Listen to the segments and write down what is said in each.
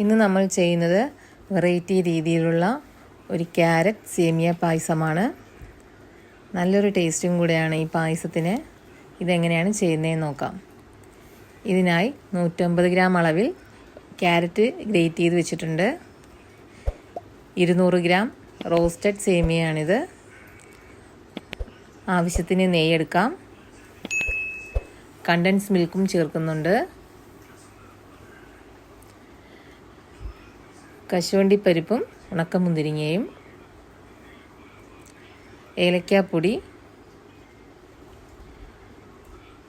ഇന്ന് നമ്മൾ ചെയ്യുന്നത് വെറൈറ്റി രീതിയിലുള്ള ഒരു ക്യാരറ്റ് സേമിയ പായസമാണ്. നല്ലൊരു ടേസ്റ്റും കൂടെയാണ് ഈ പായസത്തിന്. ഇതെങ്ങനെയാണ് ചെയ്യുന്നതെന്ന് നോക്കാം. ഇതിനായി 150 ഗ്രാം അളവിൽ ക്യാരറ്റ് ഗ്രേറ്റ് ചെയ്ത് വെച്ചിട്ടുണ്ട്. 200 ഗ്രാം റോസ്റ്റഡ് സേമിയയാണിത്. ആവശ്യത്തിന് നെയ്യ് എടുക്കാം. കണ്ടൻസ് മിൽക്കും ചേർക്കുന്നുണ്ട്. കശുവണ്ടിപ്പരിപ്പും ഉണക്കമുന്തിരിങ്ങയും, ഏലക്കാപ്പൊടി,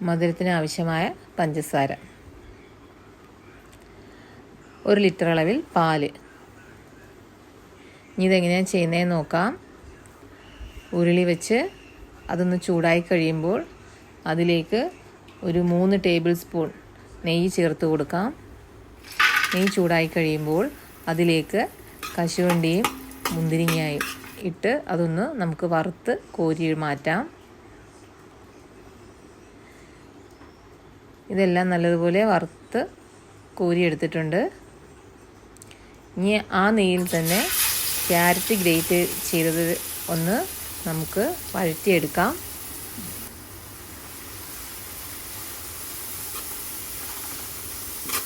മധുരത്തിന് ആവശ്യമായ പഞ്ചസാര, 1 ലിറ്റർ അളവിൽ പാല്. ഇനി ഇതെങ്ങനെയാണ് ചെയ്യുന്നതെന്ന് നോക്കാം. ഉരുളി വെച്ച് അതൊന്ന് ചൂടായി കഴിയുമ്പോൾ അതിലേക്ക് ഒരു 3 ടേബിൾ സ്പൂൺ നെയ്യ് ചേർത്ത് കൊടുക്കാം. നെയ്യ് ചൂടായി കഴിയുമ്പോൾ അതിലേക്ക് കശുവണ്ടിയും മുന്തിരിങ്ങയും ഇട്ട് അതൊന്ന് നമുക്ക് വറുത്ത് കോരി മാറ്റാം. ഇതെല്ലാം നല്ലതുപോലെ വറുത്ത് കോരി എടുത്തിട്ടുണ്ട്. ഇനി ആ നെയ്യിൽ തന്നെ ക്യാരറ്റ് ഗ്രേറ്റ് ചെയ്തത് ഒന്ന് നമുക്ക് വഴറ്റിയെടുക്കാം.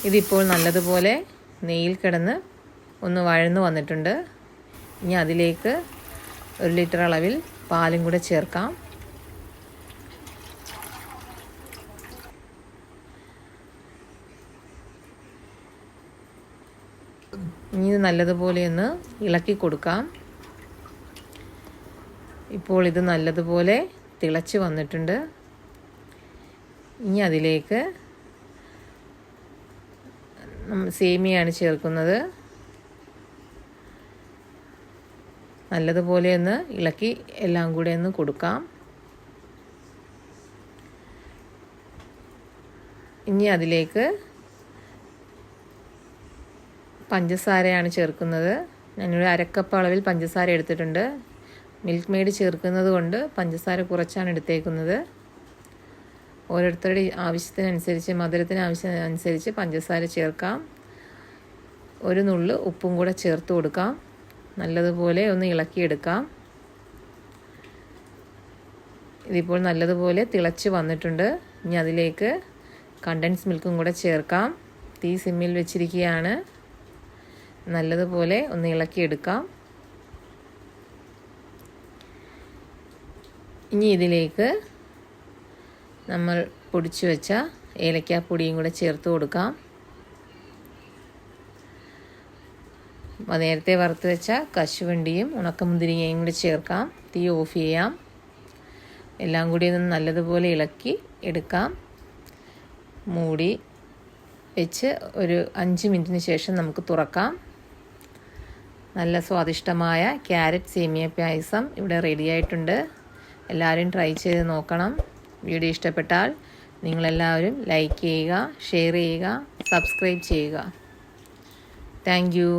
ഇതിപ്പോൾ നല്ലതുപോലെ നെയ്യിൽ കിടന്ന് ഒന്ന് വഴന്നു വന്നിട്ടുണ്ട്. ഇനി അതിലേക്ക് 1 ലിറ്റർ അളവിൽ പാലും കൂടെ ചേർക്കാം. ഇനി ഇത് നല്ലതുപോലെ ഒന്ന് ഇളക്കി കൊടുക്കാം. ഇപ്പോൾ ഇത് നല്ലതുപോലെ തിളച്ച് വന്നിട്ടുണ്ട്. ഇനി അതിലേക്ക് സേമിയയാണ് ചേർക്കുന്നത്. നല്ലതുപോലെ ഒന്ന് ഇളക്കി എല്ലാം കൂടെ ഒന്ന് കൊടുക്കാം. ഇനി അതിലേക്ക് പഞ്ചസാരയാണ് ചേർക്കുന്നത്. ഞാനൊരു 1/2 കപ്പ് അളവിൽ പഞ്ചസാര എടുത്തിട്ടുണ്ട്. മിൽക്ക് മെയ്ഡ് ചേർക്കുന്നത് കൊണ്ട് പഞ്ചസാര കുറച്ചാണ് എടുത്തേക്കുന്നത്. ഓരോരുത്തരുടെ ആവശ്യത്തിനനുസരിച്ച്, മധുരത്തിന് ആവശ്യമനുസരിച്ച് പഞ്ചസാര ചേർക്കാം. 1 നുള്ള് ഉപ്പും കൂടെ ചേർത്ത് കൊടുക്കാം. നല്ലതുപോലെ ഒന്ന് ഇളക്കിയെടുക്കാം. ഇതിപ്പോൾ നല്ലതുപോലെ തിളച്ച് വന്നിട്ടുണ്ട്. ഇനി അതിലേക്ക് കണ്ടൻസ് മിൽക്കും കൂടെ ചേർക്കാം. തീ സിമ്മിൽ വെച്ചിരിക്കുകയാണ്. നല്ലതുപോലെ ഒന്ന് ഇളക്കിയെടുക്കാം. ഇനി ഇതിലേക്ക് നമ്മൾ പൊടിച്ചു വെച്ച ഏലക്കാപ്പൊടിയും കൂടെ ചേർത്ത് കൊടുക്കാം. നേരത്തെ വറുത്ത് വെച്ച കശുവണ്ടിയും ഉണക്കമുന്തിരിങ്ങയും കൂടി ചേർക്കാം. തീ ഓഫ് ചെയ്യാം. എല്ലാം കൂടി ഒന്ന് നല്ലതുപോലെ ഇളക്കി എടുക്കാം. മൂടി വെച്ച് ഒരു 5 മിനിറ്റിന് ശേഷം നമുക്ക് തുറക്കാം. നല്ല സ്വാദിഷ്ടമായ ക്യാരറ്റ് സേമിയ പായസം ഇവിടെ റെഡിയായിട്ടുണ്ട്. എല്ലാവരും ട്രൈ ചെയ്ത് നോക്കണം. വീഡിയോ ഇഷ്ടപ്പെട്ടാൽ നിങ്ങളെല്ലാവരും ലൈക്ക് ചെയ്യുക, ഷെയർ ചെയ്യുക, സബ്സ്ക്രൈബ് ചെയ്യുക. Thank you.